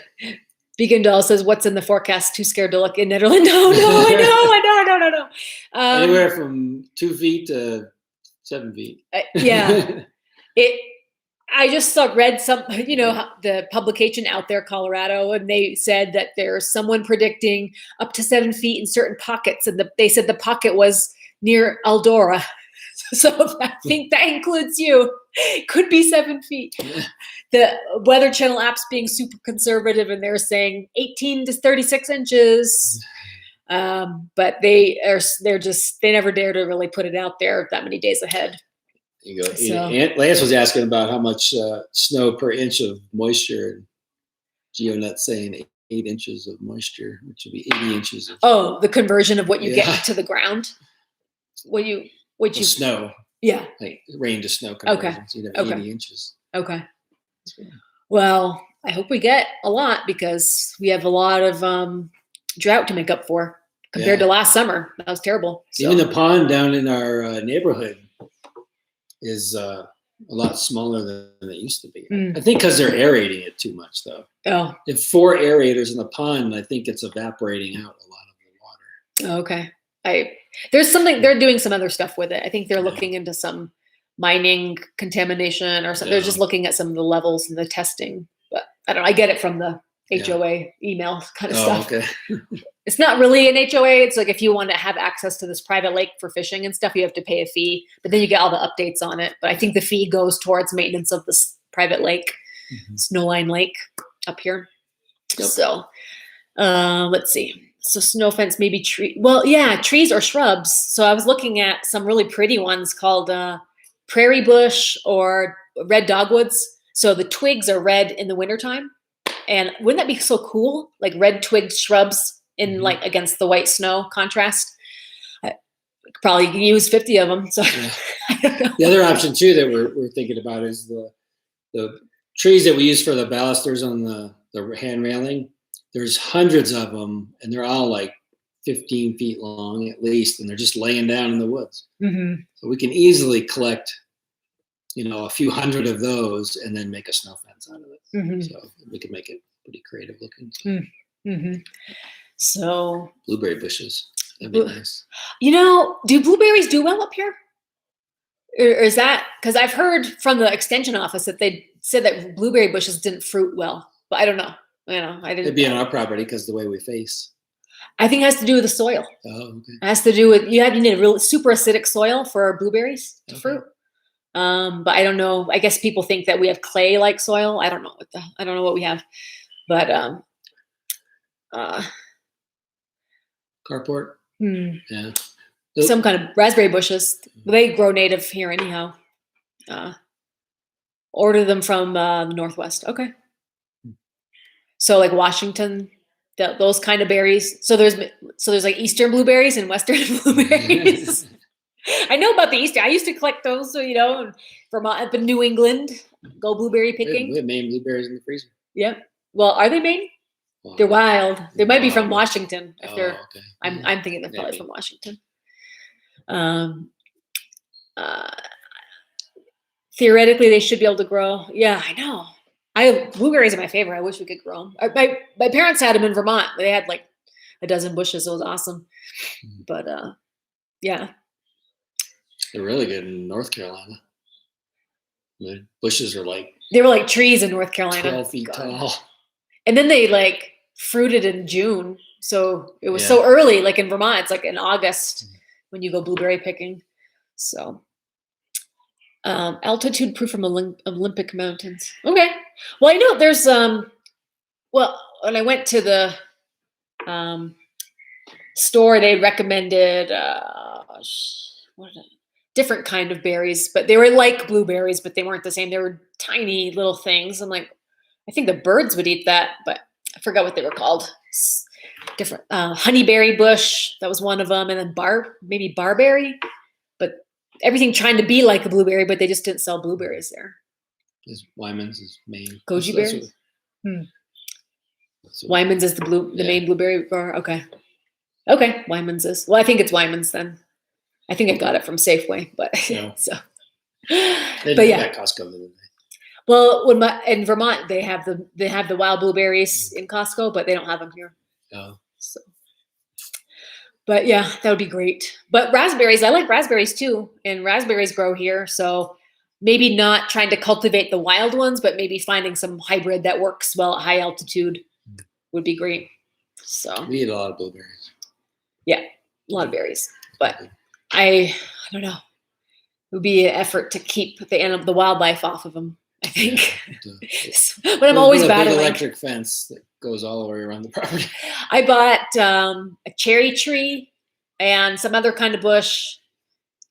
Vegan Doll says, "What's in the forecast? Too scared to look in Netherlands." No. I know. Anywhere from 2 feet to 7 feet. Yeah. I just read some, the publication Out There, Colorado, and they said that there's someone predicting up to 7 feet in certain pockets, and they said the pocket was near Eldora. So I think that includes you. Could be 7 feet. The Weather Channel app's being super conservative, and they're saying 18 to 36 inches. But they never dare to really put it out there that many days ahead. You go. So, Lance was asking about how much snow per inch of moisture. GeoNet saying 8 inches of moisture, which would be 80 inches. The conversion of what you get to the ground. Snow. Yeah. Like rain to snow conversion. Okay. So you'd have 80 inches. Okay. Well, I hope we get a lot because we have a lot of drought to make up for compared to last summer. That was terrible. So. Even the pond down in our neighborhood is a lot smaller than they used to be. Mm. I think because they're aerating it too much, though. Oh, If 4 aerators in the pond, I think it's evaporating out a lot of the water. okay. There's something they're doing some other stuff with it. I think they're Yeah. looking into some mining contamination or something. Yeah. They're just looking at some of the levels and the testing. But I don't know. I get it from the Yeah. HOA email kind of Oh, stuff. okay. It's not really an HOA. It's like if you want to have access to this private lake for fishing and stuff, you have to pay a fee, but then you get all the updates on it. But I think the fee goes towards maintenance of this private lake, Snowline Lake up here. Yep. So let's see. So snow fence, maybe tree. Well, yeah, trees or shrubs. So I was looking at some really pretty ones called prairie bush or red dogwoods. So the twigs are red in the wintertime. And wouldn't that be so cool? Like red twigged shrubs in like against the white snow contrast. I could probably use 50 of them. So Yeah. I don't know. The other option too that we're thinking about is the trees that we use for the balusters on the hand railing. There's hundreds of them, and they're all like 15 feet long at least, and they're just laying down in the woods. Mm-hmm. So we can easily collect, a few hundred of those, and then make a snow fence out of it. Mm-hmm. So we can make it pretty creative looking. Mm-hmm. So, Blueberry bushes, that'd be nice. do blueberries do well up here? Or is that because I've heard from the extension office that they said that blueberry bushes didn't fruit well, but I don't know. I didn't. It'd be on our property because the way we face. I think it has to do with the soil. Oh, okay. It has to do with you need a real super acidic soil for blueberries to Okay. fruit. But I don't know. I guess people think that we have clay-like soil. I don't know what we have, but Carport. Yeah. some kind of raspberry bushes. They grow native here anyhow. Order them from the Northwest. Okay. So like Washington, those kind of berries. So there's like Eastern blueberries and Western blueberries. I know about the Eastern. I used to collect those, in Vermont, up in New England, go blueberry picking. We have Maine blueberries in the freezer. Yep. Well, are they Maine? Wow. They're wild. They might be from Wow. Washington. If they're, Okay. I'm thinking they're probably Maybe. from Washington. Theoretically, they should be able to grow. Yeah, I know. Blueberries are my favorite. I wish we could grow them. My parents had them in Vermont. They had like a dozen bushes. It was awesome. But yeah. They're really good in North Carolina. The bushes are like They were like trees in North Carolina. 12 feet God. tall. And then they like fruited in June. So it was Yeah. so early, like in Vermont, it's like in August when you go blueberry picking. So altitude proof from Olympic mountains. Okay. Well, I know there's when I went to the store, they recommended different kind of berries, but they were like blueberries, but they weren't the same. They were tiny little things. I'm like, I think the birds would eat that, but I forgot what they were called. Different honeyberry bush, that was one of them, and then maybe barberry, but everything trying to be like a blueberry, but they just didn't sell blueberries there. Wyman's is Maine. Goji That's berries? what- Wyman's is the Yeah. main blueberry bar. Okay, Wyman's is. Well, I think it's Wyman's then. I think I got it from Safeway, but Yeah. so. They But did yeah. that at Costco the other day. Well, in Vermont they have the wild blueberries in Costco, but they don't have them here. Oh. So, but yeah, that would be great. But raspberries, I like raspberries too, and raspberries grow here. So maybe not trying to cultivate the wild ones, but maybe finding some hybrid that works well at high altitude would be great. So We eat a lot of blueberries. a lot of berries, but I don't know. It would be an effort to keep the wildlife off of them, I think. Yeah. But I'm always With a big battling. electric fence that goes all the way around the property. I bought a cherry tree and some other kind of bush,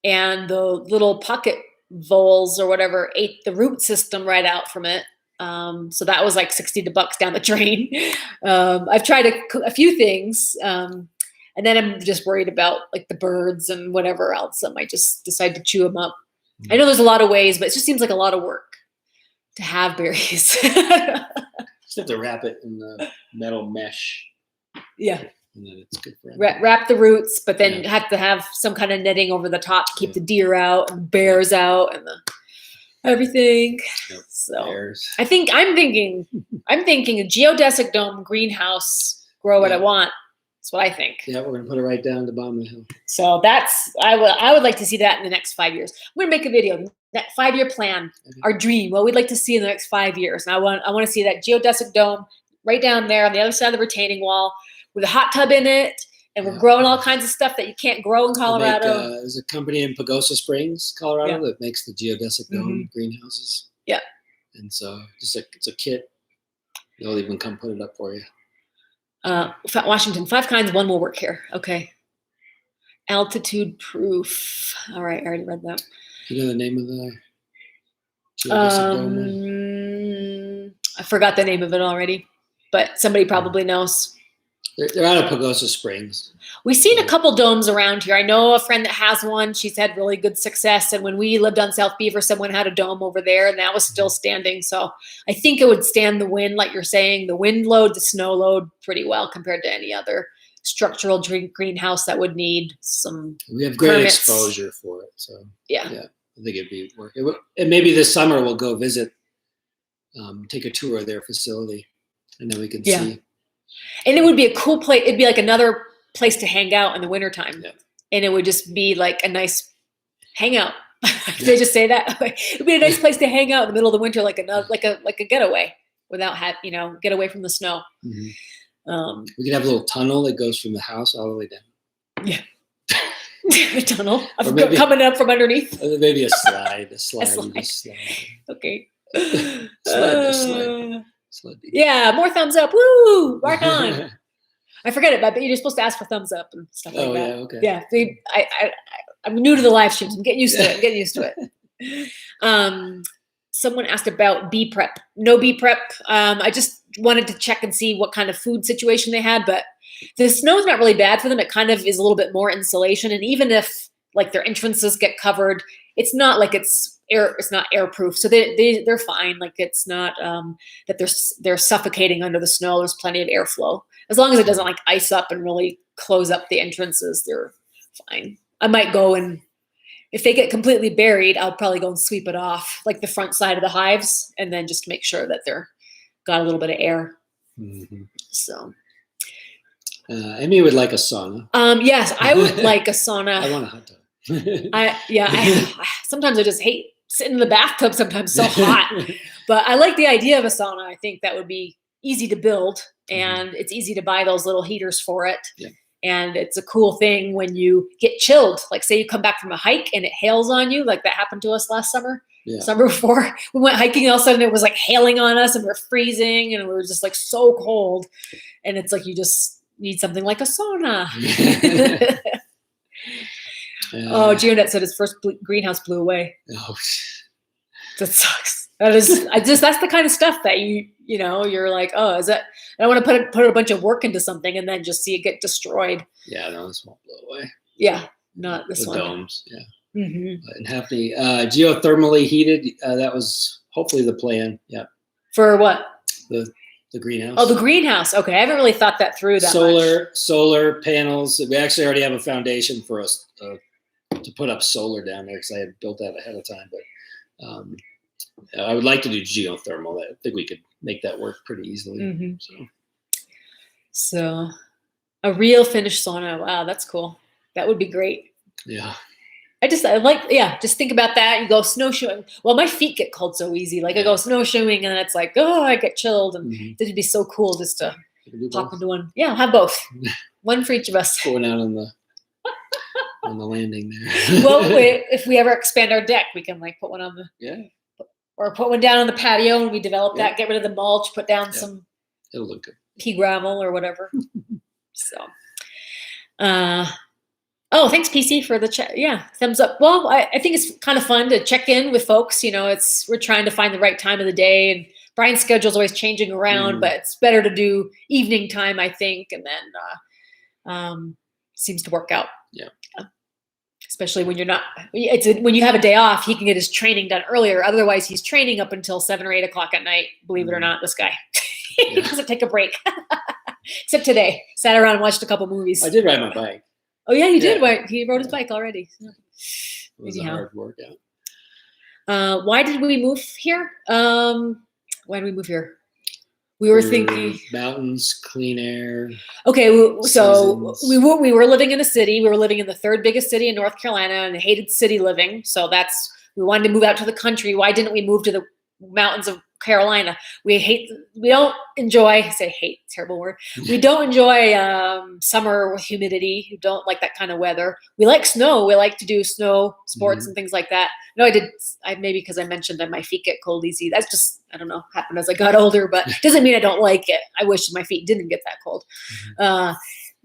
and the little pocket voles or whatever ate the root system right out from it. So that was like $60 down the drain. I've tried a few things, and then I'm just worried about like the birds and whatever else. I might just decide to chew them up. I know there's a lot of ways, but it just seems like a lot of work to have berries. Just have to wrap it in the metal mesh, Yeah. and then it's good for it. Wrap the roots, but then Yeah. have to have some kind of netting over the top to keep the deer out and bears out, and everything. Yep. So Bears. I'm thinking a geodesic dome greenhouse. Grow what I Yeah. want. That's what I think. Yeah, we're gonna put it right down at the bottom of the hill. So I would like to see that in the next 5 years. I'm gonna make a video, that 5-year plan, Okay. our dream, what we'd like to see in the next 5 years. And I want to see that geodesic dome right down there on the other side of the retaining wall with a hot tub in it. And we're Yeah. growing all kinds of stuff that you can't grow in They Colorado. there's a company in Pagosa Springs, Colorado, Yeah. that makes the geodesic dome greenhouses. Yeah. And so it's a kit. They'll even come put it up for you. Washington, 5 kinds, one will work here. Okay. Altitude proof. All right, I already read that. Do you know the name of the geodesic dome one? I forgot the name of it already, but somebody probably knows. They're out of Pagosa Springs. We've seen a couple domes around here. I know a friend that has one. She's had really good success. And when we lived on South Beaver, someone had a dome over there, and that was still standing. So I think it would stand the wind, like you're saying, the wind load, the snow load pretty well compared to any other structural greenhouse that would need some We have great permits. exposure for it. So Yeah. I think it'd be work. And maybe this summer we'll go visit, take a tour of their facility, and then we can Yeah. see. And it would be a cool place. It'd be like another place to hang out in the wintertime. Yeah. And it would just be like a nice hangout. Did they just say that? It'd be a nice place to hang out in the middle of the winter, like a getaway without get away from the snow. Mm-hmm. We could have a little tunnel that goes from the house all the way down. Yeah. A tunnel Or maybe- coming up from underneath. Maybe a slide. A slide. slide. You just slide. Okay. Slide. Yeah, more thumbs up. Woo! Rock on. I forget it, but you're supposed to ask for thumbs up and stuff like Oh that. yeah, okay. Yeah, I'm new to the live streams. I'm getting used to it. Someone asked about bee prep. No bee prep. I just wanted to check and see what kind of food situation they had, but the snow's not really bad for them. It kind of is a little bit more insulation, and even if like their entrances get covered, it's not like it's not airproof, so they're fine. Like it's not that they're suffocating under the snow. There's plenty of airflow. As long as it doesn't like ice up and really close up the entrances, they're fine. I might go and if they get completely buried, I'll probably go and sweep it off, like the front side of the hives, and then just make sure that they're got a little bit of air. Mm-hmm. So, Amy would like a sauna. yes, I would like a sauna. I want a hot tub. Sometimes I just hate sitting in the bathtub. Sometimes it's so hot, but I like the idea of a sauna. I think that would be easy to build, and it's easy to buy those little heaters for it. Yeah. And it's a cool thing when you get chilled. Like say you come back from a hike and it hails on you, like that happened to us last summer. Yeah. Summer before we went hiking, all of a sudden it was like hailing on us and we're freezing and we were just like so cold. And it's like you just need something like a sauna. Oh, Gionet said his first greenhouse blew away. Oh. That sucks. That's the kind of stuff that you're like, oh, is that? I don't want to put a bunch of work into something and then just see it get destroyed. Yeah, no, this won't blow away. Yeah, not this the one. domes, yeah. Mm-hmm. And Happy geothermally heated. That was hopefully the plan. Yeah. For what? The greenhouse. Oh, the greenhouse. Okay, I haven't really thought that through that much. Solar panels. We actually already have a foundation for us to put up solar down there because I had built that ahead of time. But I would like to do geothermal. I think we could make that work pretty easily. Mm-hmm. So a real finished sauna. Wow, that's cool. That would be great. Yeah. Just think about that. You go snowshoeing. Well, my feet get cold so easy. Like I go snowshoeing and it's like, oh, I get chilled. And it'd be so cool just to pop into one. Yeah, I'll have both. One for each of us. Going out on the landing there. Well, if we ever expand our deck, we can like put one on or put one down on the patio and we develop that, get rid of the mulch, put down some it'll look good. pea gravel or whatever. So, thanks PC for the chat. Yeah, thumbs up. Well, I think it's kind of fun to check in with folks. We're trying to find the right time of the day, and Bryan's schedule is always changing around, but it's better to do evening time, I think, and then seems to work out. Yeah. Especially when when you have a day off, he can get his training done earlier. Otherwise, he's training up until 7 or 8 o'clock at night. Believe it or not, this guy he doesn't take a break. Except today, sat around and watched a couple movies. I did ride my bike. Oh yeah, you did. He rode his bike already. So. It was a hard workout. Why did we move here? Why did we move here? We were thinking mountains, clean air. Okay, so seasons. we were living in a city. We were living in the third biggest city in North Carolina and hated city living. So we wanted to move out to the country. Why didn't we move to the mountains of Carolina? We don't enjoy, say hate, terrible word. We don't enjoy summer with humidity. We don't like that kind of weather. We like snow. We like to do snow sports and things like that. No, maybe because I mentioned that my feet get cold easy. That's just, I don't know, happened as I got older, but it doesn't mean I don't like it. I wish my feet didn't get that cold.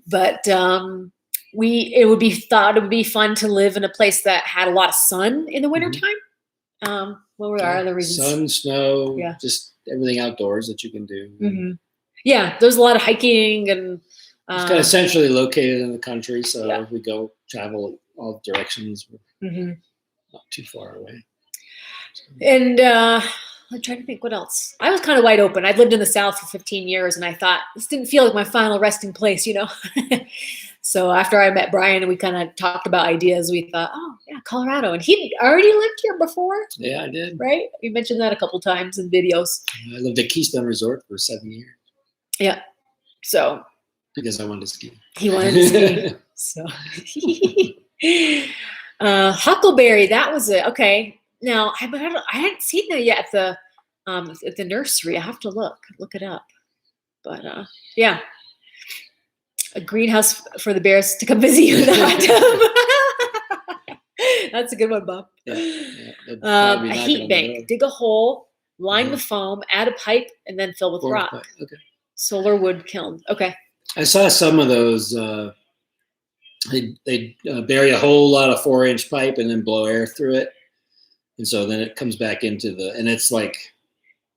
But it would be fun to live in a place that had a lot of sun in the wintertime. What were our other reasons? Sun, snow, just everything outdoors that you can do. Mm-hmm. Yeah, there's a lot of hiking and it's kind of centrally located in the country, so we go travel all directions. We're not too far away. And I'm trying to think what else. I was kind of wide open. I'd lived in the South for 15 years, and I thought this didn't feel like my final resting place, So after I met Bryan and we kind of talked about ideas, we thought, oh yeah, Colorado. And he'd already lived here before. Yeah, I did. Right? You mentioned that a couple times in videos. I lived at Keystone Resort for 7 years. Yeah. So. Because I wanted to ski. He wanted to ski. So. Huckleberry, that was it. Okay. Now, I hadn't seen that yet at the nursery. I have to look it up. But yeah. A greenhouse for the bears to come visit you in the hot tub. That's a good one, Bob. A heat bank. Dig a hole, line with foam, add a pipe, and then fill with rock. Okay. Solar wood kiln. Okay. I saw some of those. They bury a whole lot of 4-inch pipe and then blow air through it. And so then it comes back into and it's like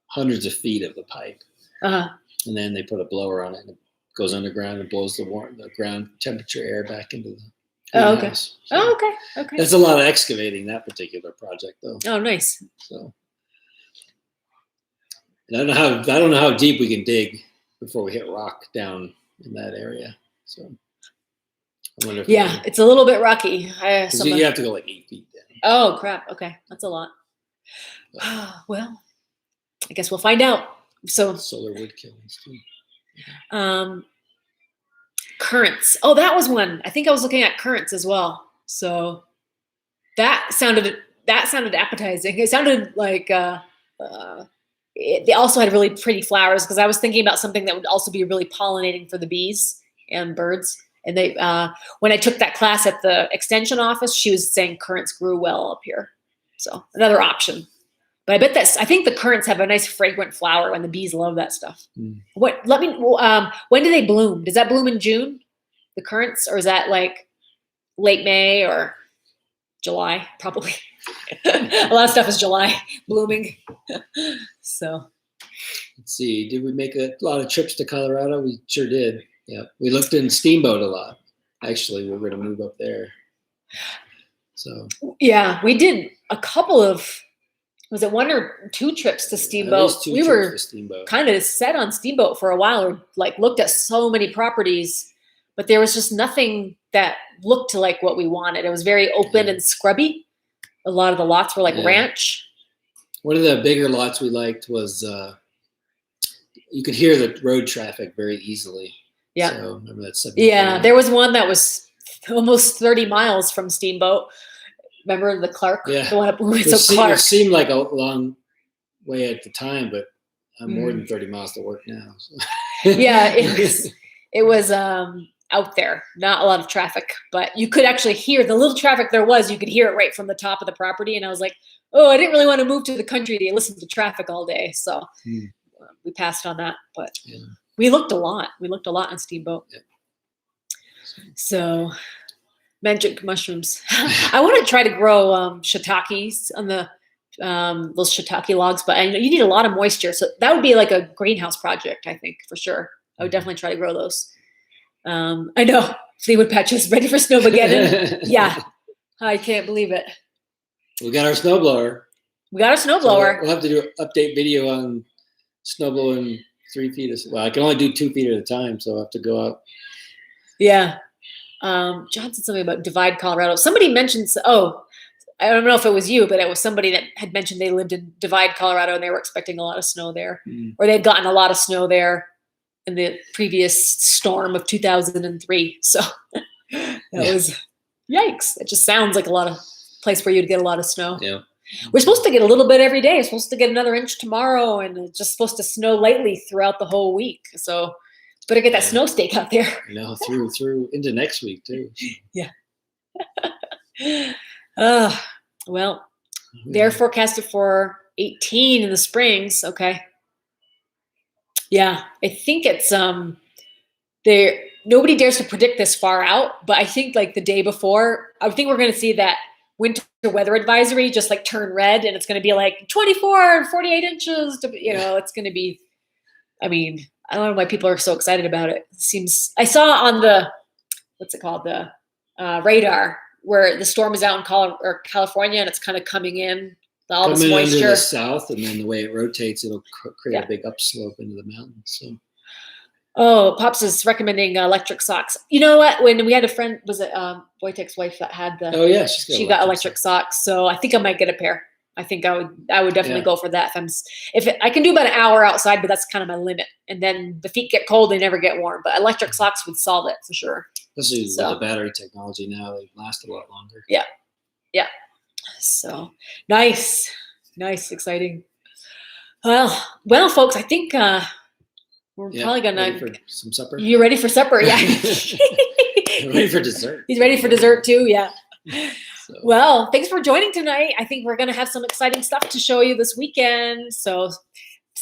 hundreds of feet of the pipe. And then they put a blower on it. And goes underground and blows the ground temperature air back into the greenhouse. Okay. That's a lot of excavating, that particular project, though. Oh, nice. So and I don't know how deep we can dig before we hit rock down in that area. So I wonder if it's a little bit rocky. you have to go like 8 feet down. Oh crap. Okay, that's a lot. Well, I guess we'll find out. So solar wood kilns too. Currants. Oh, that was one. I think I was looking at currants as well. So that sounded appetizing. It sounded like they also had really pretty flowers because I was thinking about something that would also be really pollinating for the bees and birds. And they when I took that class at the extension office, she was saying currants grew well up here. So another option. But I think the currants have a nice fragrant flower and the bees love that stuff. When do they bloom? Does that bloom in June, the currants, or is that like late May or July? Probably. A lot of stuff is July blooming. So. Let's see. Did we make a lot of trips to Colorado? We sure did. Yeah. We looked in Steamboat a lot. Actually, we're going to move up there. So. Yeah, we did a couple of. Was it 1 or 2 trips to Steamboat? We were kind of set on Steamboat for a while. We looked at so many properties, but there was just nothing that looked like what we wanted. It was very open and scrubby. A lot of the lots were ranch. One of the bigger lots we liked was you could hear the road traffic very easily. Yeah. So remember that? Yeah, there was one that was almost 30 miles from Steamboat. Remember the Clark? Yeah. The one up Clark. It seemed like a long way at the time, but I'm more than 30 miles to work now. So. Yeah, it was out there. Not a lot of traffic, but you could actually hear the little traffic there was. You could hear it right from the top of the property. And I was like, oh, I didn't really want to move to the country to listen to traffic all day. So we passed on that. But we looked a lot. We looked a lot on Steamboat. Yeah. So... magic mushrooms. I want to try to grow shiitakes on the those shiitake logs, but I know you need a lot of moisture, so that would be like a greenhouse project. I think for sure. I would definitely try to grow those. I know Fleetwood Patches ready for snowmageddon. Yeah, I can't believe it. We got our snowblower. So we'll have to do an update video on snowblowing 3 feet. Well, I can only do 2 feet at a time, so I'll have to go out. Yeah. John said something about Divide, Colorado. Somebody mentioned, I don't know if it was you, but it was somebody that had mentioned they lived in Divide, Colorado, and they were expecting a lot of snow there, or they'd gotten a lot of snow there in the previous storm of 2003. So that was, yikes. It just sounds like a lot of place where you'd get a lot of snow. Yeah. We're supposed to get a little bit every day. We're supposed to get another inch tomorrow, and it's just supposed to snow lightly throughout the whole week. So better get that snow stake out there. No, through into next week too. Yeah. Well, they're forecasted for 18 in the springs. Okay. Yeah, I think it's there. Nobody dares to predict this far out, but I think like the day before, I think we're going to see that winter weather advisory just like turn red, and it's going to be like 24 and 48 inches. It's going to be. I mean, I don't know why people are so excited about it. It seems I saw on the what's it called, the radar, where the storm is out in California, and it's kind of coming in all this moisture into the south, and then the way it rotates, it'll create a big upslope into the mountains. So. Oh, Pops is recommending electric socks. You know what? When we had a friend, was it Wojtek's wife that had the? Oh yeah, she got electric socks. So I think I might get a pair. I think I would definitely go for that. If I can do about an hour outside, but that's kind of my limit. And then the feet get cold, they never get warm. But electric socks would solve it for sure. Especially with the battery technology now, they last a lot longer. Yeah. Yeah. So nice, exciting. Well, folks, I think we're probably gonna ready for some supper. You ready for supper? Yeah. Ready for dessert. He's ready for dessert too. Yeah. So. Well, thanks for joining tonight. I think we're gonna have some exciting stuff to show you this weekend. So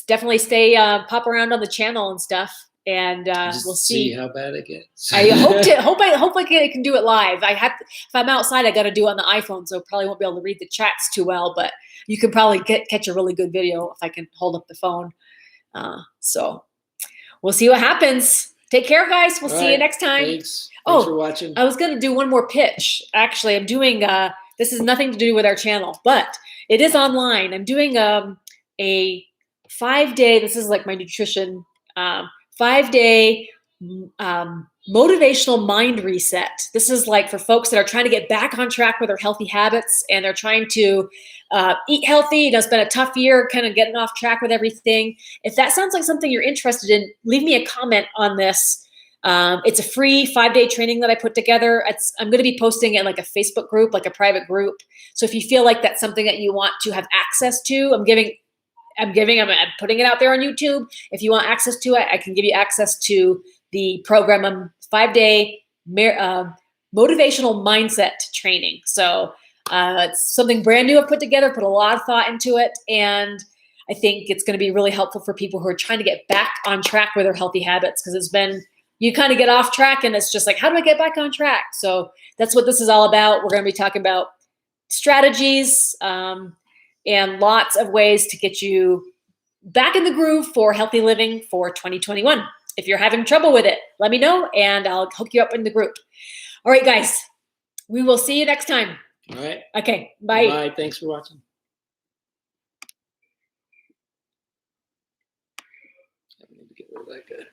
definitely stay pop around on the channel and stuff. And we'll see how bad it gets. I hope I can do it live. If I'm outside, I got to do it on the iPhone, so probably won't be able to read the chats too well. But you can probably catch a really good video if I can hold up the phone. So we'll see what happens. Take care, guys. We'll see you next time. Thanks for watching. I was going to do one more pitch. Actually, I'm doing. This has nothing to do with our channel, but it is online. I'm doing a 5-day. This is like my nutrition. 5-day motivational mind reset. This is like for folks that are trying to get back on track with their healthy habits, and they're trying to eat healthy. It's been a tough year, kind of getting off track with everything. If that sounds like something you're interested in, leave me a comment on this. It's a free 5-day training that I put together. I'm going to be posting it in like a Facebook group, like a private group. So if you feel like that's something that you want to have access to, I'm putting it out there on YouTube. If you want access to it, I can give you access to the program. 5-day motivational mindset training. So it's something brand new I've put together, put a lot of thought into it. And I think it's going to be really helpful for people who are trying to get back on track with their healthy habits. Because you kind of get off track and it's just like, how do I get back on track? So that's what this is all about. We're going to be talking about strategies, and lots of ways to get you back in the groove for healthy living for 2021. If you're having trouble with it, let me know and I'll hook you up in the group. All right, guys, we will see you next time. All right. Okay, bye. Bye. Thanks for watching. I need to get rid of that guy.